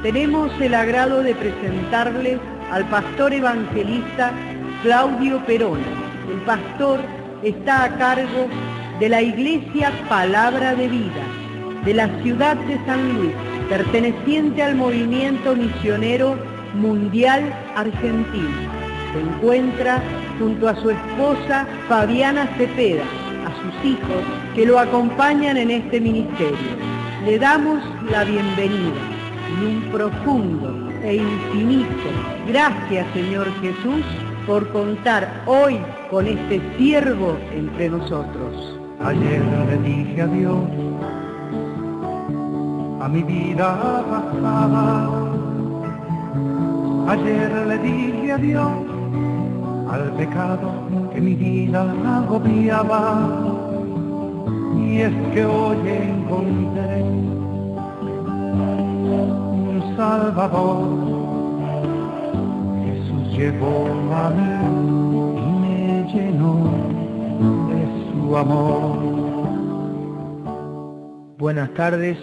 tenemos el agrado de presentarles al pastor evangelista Claudio Perón. El pastor está a cargo de la Iglesia Palabra de Vida de la ciudad de San Luis, perteneciente al movimiento misionero mundial argentino. Se encuentra junto a su esposa Fabiana Cepeda, a sus hijos que lo acompañan en este ministerio. Le damos la bienvenida y un profundo e infinito gracias, Señor Jesús, por contar hoy con este siervo entre nosotros. Ayer le dije adiós a mi vida pasada. Ayer le dije adiós al pecado que mi vida agobiaba. Y es que hoy encontré un Salvador. Jesús llegó a mí y me llenó de su amor. Buenas tardes,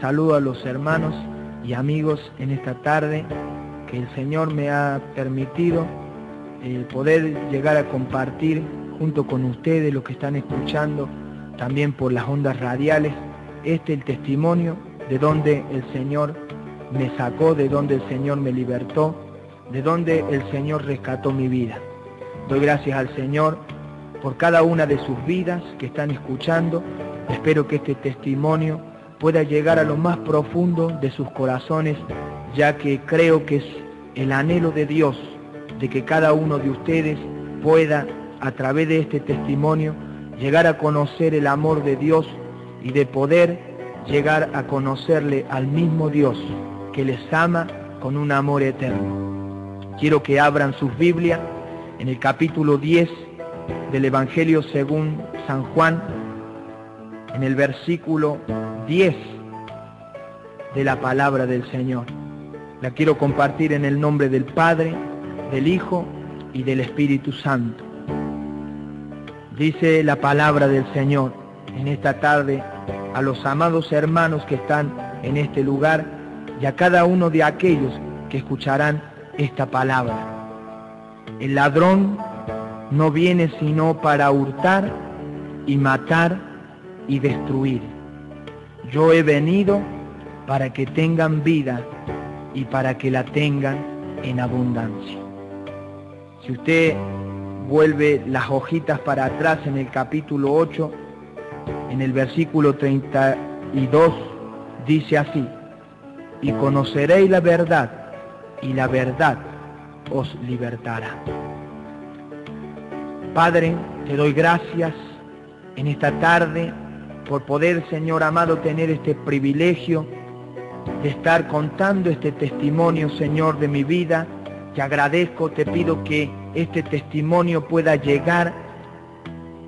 saludo a los hermanos y amigos en esta tarde que el Señor me ha permitido poder llegar a compartir junto con ustedes, los que están escuchando también por las ondas radiales, el testimonio de donde el Señor me sacó, de donde el Señor me libertó, de donde el Señor rescató mi vida. Doy gracias al Señor por cada una de sus vidas que están escuchando. Espero que este testimonio pueda llegar a lo más profundo de sus corazones, ya que creo que es el anhelo de Dios de que cada uno de ustedes pueda, a través de este testimonio, llegar a conocer el amor de Dios y de poder llegar a conocerle al mismo Dios que les ama con un amor eterno. Quiero que abran sus Biblias en el capítulo 10 del Evangelio según San Juan, en el versículo 10 de la palabra del Señor. La quiero compartir en el nombre del Padre, del Hijo y del Espíritu Santo. Dice la palabra del Señor en esta tarde a los amados hermanos que están en este lugar y a cada uno de aquellos que escucharán esta palabra. El ladrón no viene sino para hurtar y matar y destruir. Yo he venido para que tengan vida y para que la tengan en abundancia. Si usted vuelve las hojitas para atrás en el capítulo 8, en el versículo 32, dice así: y conoceréis la verdad, y la verdad os libertará. Padre, te doy gracias en esta tarde por poder, Señor amado, tener este privilegio de estar contando este testimonio, Señor, de mi vida. Te agradezco, te pido que este testimonio pueda llegar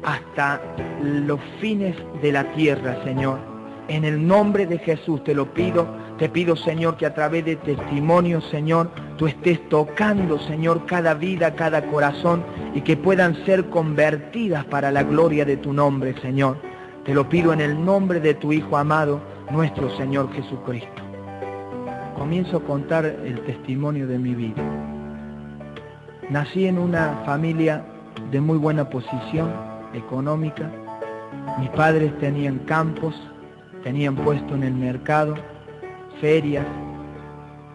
hasta los fines de la tierra, Señor. En el nombre de Jesús te lo pido. Te pido, Señor, que a través de testimonio, Señor, tú estés tocando, Señor, cada vida, cada corazón, y que puedan ser convertidas para la gloria de tu nombre, Señor. Te lo pido en el nombre de tu Hijo amado, nuestro Señor Jesucristo. Comienzo a contar el testimonio de mi vida. Nací en una familia de muy buena posición económica. Mis padres tenían campos, tenían puesto en el mercado, ferias,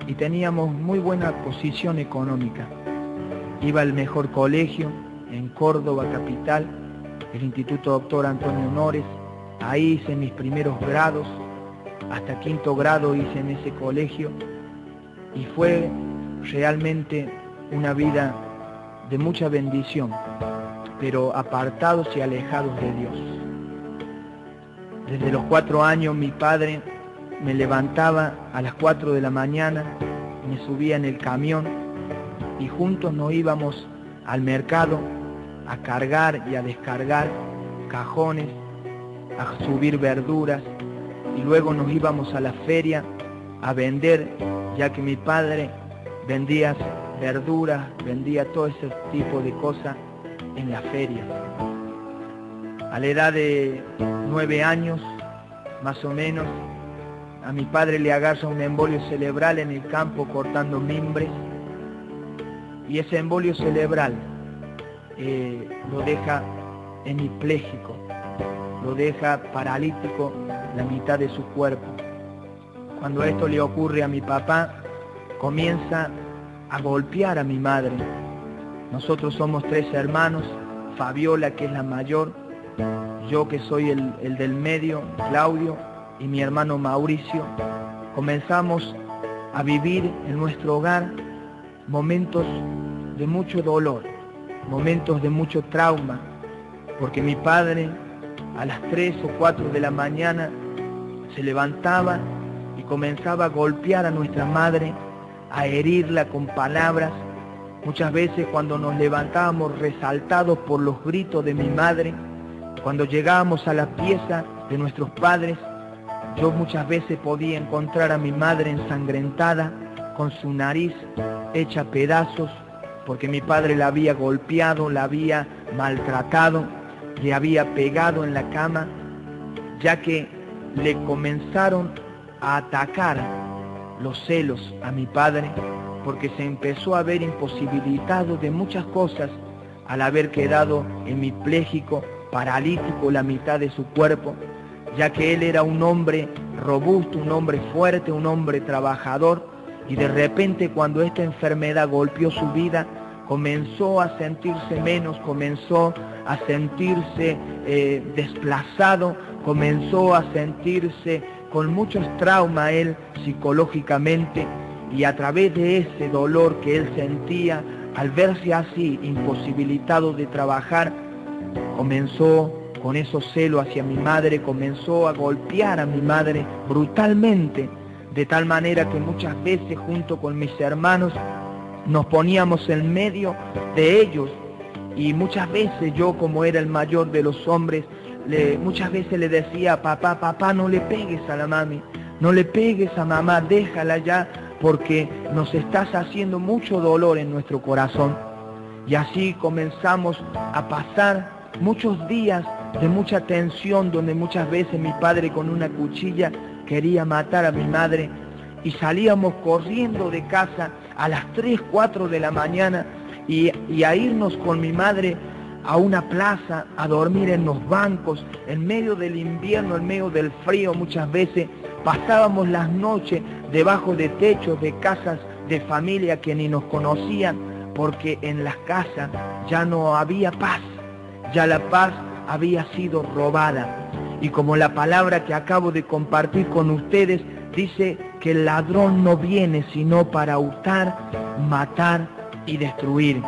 y teníamos muy buena posición económica. Iba al mejor colegio en Córdoba capital, el Instituto Doctor Antonio Nores. Ahí hice mis primeros grados, hasta quinto grado hice en ese colegio, y fue realmente una vida de mucha bendición, pero apartados y alejados de Dios. Desde los 4 años mi padre me levantaba a las 4 de la mañana, me subía en el camión y juntos nos íbamos al mercado a cargar y a descargar cajones, a subir verduras, y luego nos íbamos a la feria a vender, ya que mi padre vendía verduras, vendía todo ese tipo de cosas en la feria. A la edad de 9 años, más o menos, a mi padre le agarra un embolio cerebral en el campo cortando mimbres, y ese embolio cerebral lo deja hemipléjico, lo deja paralítico la mitad de su cuerpo. Cuando esto le ocurre a mi papá, comienza a golpear a mi madre. Nosotros somos 3 hermanos, Fabiola, que es la mayor, yo que soy el del medio, Claudio, y mi hermano Mauricio. Comenzamos a vivir en nuestro hogar momentos de mucho dolor, momentos de mucho trauma, porque mi padre a las 3 o 4 de la mañana se levantaba y comenzaba a golpear a nuestra madre, a herirla con palabras. Muchas veces cuando nos levantábamos resaltados por los gritos de mi madre, cuando llegábamos a la pieza de nuestros padres, yo muchas veces podía encontrar a mi madre ensangrentada, con su nariz hecha pedazos, porque mi padre la había golpeado, la había maltratado, le había pegado en la cama, ya que le comenzaron a atacar los celos a mi padre, porque se empezó a ver imposibilitado de muchas cosas al haber quedado hemipléjico, paralítico la mitad de su cuerpo, ya que él era un hombre robusto, un hombre fuerte, un hombre trabajador, y de repente cuando esta enfermedad golpeó su vida, comenzó a sentirse menos, comenzó a sentirse desplazado, comenzó a sentirse con muchos traumas él psicológicamente, y a través de ese dolor que él sentía, al verse así imposibilitado de trabajar, comenzó con esos celos hacia mi madre, comenzó a golpear a mi madre brutalmente, de tal manera que muchas veces junto con mis hermanos nos poníamos en medio de ellos, y muchas veces yo, como era el mayor de los hombres, muchas veces le decía: papá, no le pegues a la mami, no le pegues a mamá, déjala ya, porque nos estás haciendo mucho dolor en nuestro corazón. Y así comenzamos a pasar muchos días de mucha tensión, donde muchas veces mi padre con una cuchilla quería matar a mi madre, y salíamos corriendo de casa a las 3, 4 de la mañana y a irnos con mi madre a una plaza, a dormir en los bancos, en medio del invierno, en medio del frío. Muchas veces pasábamos las noches debajo de techos de casas de familia que ni nos conocían, porque en las casas ya no había paz, ya la paz había sido robada. Y como la palabra que acabo de compartir con ustedes dice que el ladrón no viene sino para hurtar, matar y destruir.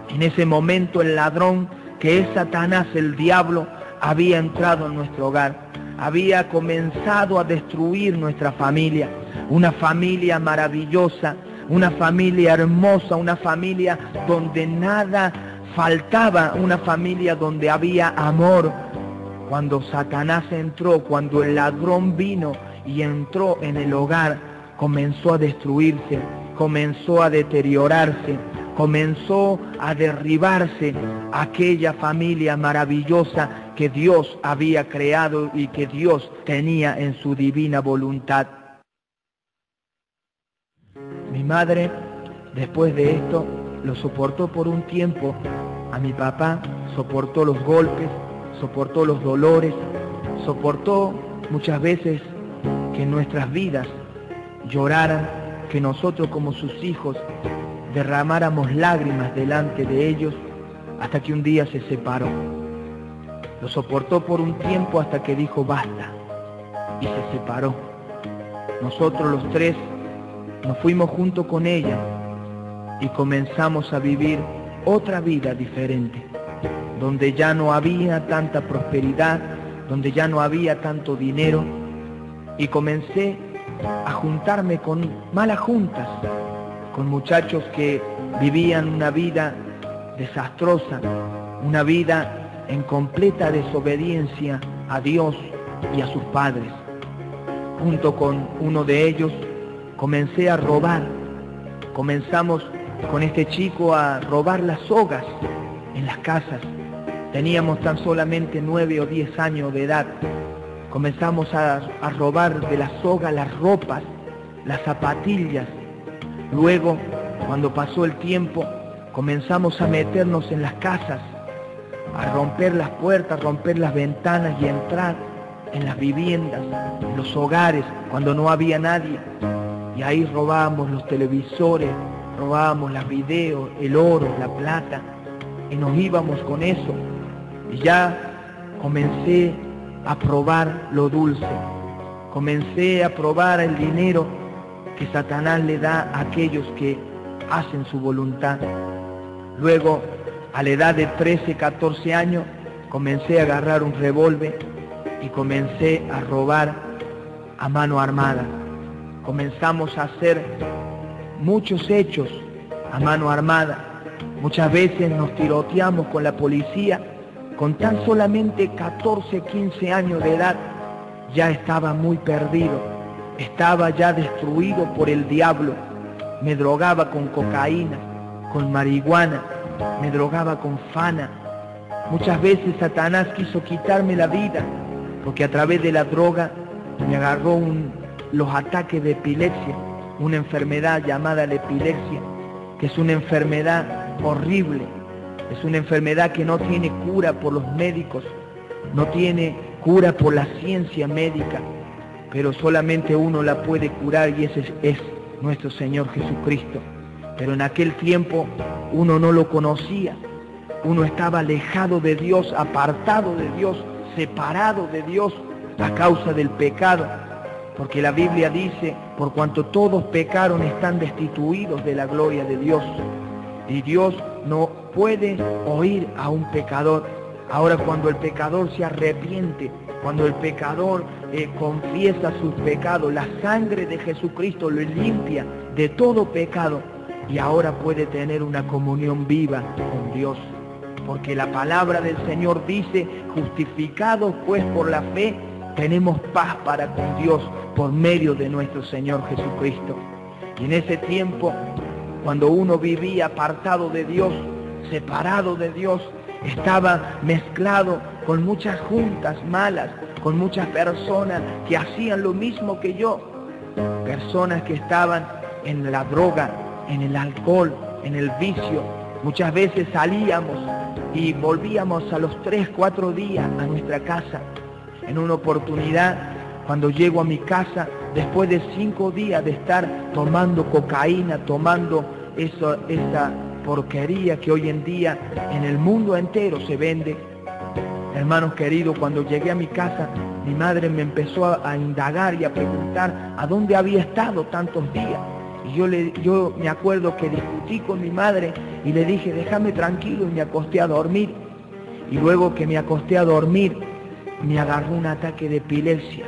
En ese momento el ladrón, que es Satanás, el diablo, había entrado en nuestro hogar, había comenzado a destruir nuestra familia, una familia maravillosa, una familia hermosa, una familia donde nada faltaba, una familia donde había amor. Cuando Satanás entró, cuando el ladrón vino y entró en el hogar, comenzó a destruirse, comenzó a deteriorarse, comenzó a derribarse aquella familia maravillosa que Dios había creado y que Dios tenía en su divina voluntad. Mi madre, después de esto, lo soportó por un tiempo a mi papá, soportó los golpes, soportó los dolores, soportó muchas veces que nuestras vidas lloraran, que nosotros como sus hijos derramáramos lágrimas delante de ellos, hasta que un día se separó. Lo soportó por un tiempo hasta que dijo basta, y se separó. Nosotros los 3 nos fuimos junto con ella y comenzamos a vivir otra vida diferente, donde ya no había tanta prosperidad, donde ya no había tanto dinero, y comencé a juntarme con malas juntas, con muchachos que vivían una vida desastrosa, una vida en completa desobediencia a Dios y a sus padres. Junto con uno de ellos comencé a robar. Comenzamos con este chico a robar las sogas en las casas. Teníamos tan solamente 9 o 10 años de edad. comenzamos a robar de la soga las ropas, las zapatillas. Luego, cuando pasó el tiempo, comenzamos a meternos en las casas, a romper las puertas, romper las ventanas y entrar en las viviendas, en los hogares, cuando no había nadie. Y ahí robábamos los televisores, robábamos los videos, el oro, la plata, y nos íbamos con eso. Y ya comencé a probar lo dulce, comencé a probar el dinero que Satanás le da a aquellos que hacen su voluntad. Luego, a la edad de 13, 14 años, comencé a agarrar un revólver y comencé a robar a mano armada. Comenzamos a hacer muchos hechos a mano armada. Muchas veces nos tiroteamos con la policía. Con tan solamente 14, 15 años de edad, ya estaba muy perdido. Estaba ya destruido por el diablo. Me drogaba con cocaína, con marihuana, me drogaba con fana. Muchas veces Satanás quiso quitarme la vida, porque a través de la droga me agarró los ataques de epilepsia, una enfermedad llamada la epilepsia, que es una enfermedad horrible, es una enfermedad que no tiene cura por los médicos, no tiene cura por la ciencia médica, pero solamente uno la puede curar y ese es nuestro Señor Jesucristo. Pero en aquel tiempo uno no lo conocía, uno estaba alejado de Dios, apartado de Dios, separado de Dios a causa del pecado, porque la Biblia dice, por cuanto todos pecaron están destituidos de la gloria de Dios, y Dios no puede oír a un pecador. Ahora, cuando el pecador se arrepiente, cuando el pecador confiesa sus pecados, la sangre de Jesucristo lo limpia de todo pecado, y ahora puede tener una comunión viva con Dios. Porque la palabra del Señor dice, justificados pues por la fe, tenemos paz para con Dios por medio de nuestro Señor Jesucristo. Y en ese tiempo, cuando uno vivía apartado de Dios, separado de Dios, estaba mezclado con muchas juntas malas, con muchas personas que hacían lo mismo que yo, personas que estaban en la droga, en el alcohol, en el vicio. Muchas veces salíamos y volvíamos a los 3, 4 días a nuestra casa. En una oportunidad, cuando llego a mi casa, después de 5 días de estar tomando cocaína, tomando esa porquería que hoy en día en el mundo entero se vende. Hermanos queridos, cuando llegué a mi casa, mi madre me empezó a indagar y a preguntar a dónde había estado tantos días. Y yo me acuerdo que discutí con mi madre y le dije, déjame tranquilo, y me acosté a dormir. Y luego que me acosté a dormir, me agarró un ataque de epilepsia.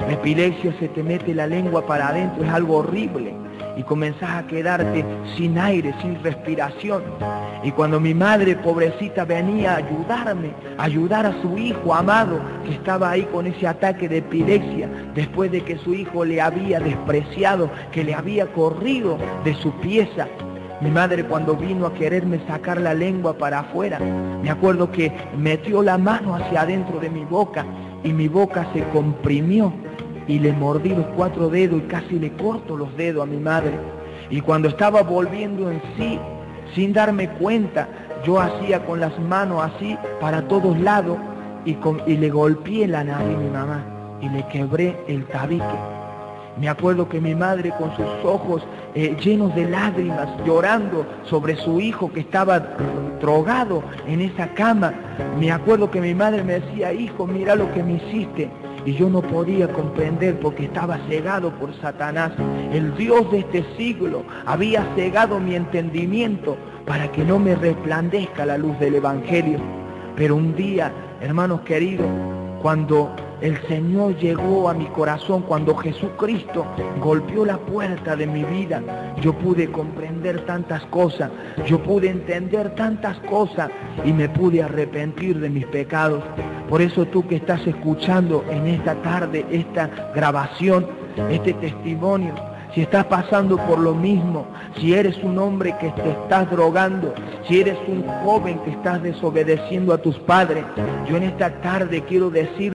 La epilepsia, se te mete la lengua para adentro, es algo horrible. Y comenzás a quedarte sin aire, sin respiración. Y cuando mi madre, pobrecita, venía a ayudarme, a ayudar a su hijo amado, que estaba ahí con ese ataque de epilepsia, después de que su hijo le había despreciado, que le había corrido de su pieza. Mi madre, cuando vino a quererme sacar la lengua para afuera, me acuerdo que metió la mano hacia adentro de mi boca y mi boca se comprimió y le mordí los 4 dedos y casi le corto los dedos a mi madre. Y cuando estaba volviendo en sí, sin darme cuenta, yo hacía con las manos así para todos lados y le golpeé la nariz a mi mamá y le quebré el tabique. Me acuerdo que mi madre, con sus ojos llenos de lágrimas, llorando sobre su hijo que estaba drogado en esa cama, me acuerdo que mi madre me decía, hijo, mira lo que me hiciste. Y yo no podía comprender porque estaba cegado por Satanás. El Dios de este siglo había cegado mi entendimiento para que no me resplandezca la luz del Evangelio. Pero un día, hermanos queridos, cuando el Señor llegó a mi corazón, cuando Jesucristo golpeó la puerta de mi vida, yo pude comprender tantas cosas, yo pude entender tantas cosas y me pude arrepentir de mis pecados. Por eso tú que estás escuchando en esta tarde esta grabación, este testimonio, si estás pasando por lo mismo, si eres un hombre que te estás drogando, si eres un joven que estás desobedeciendo a tus padres, yo en esta tarde quiero decir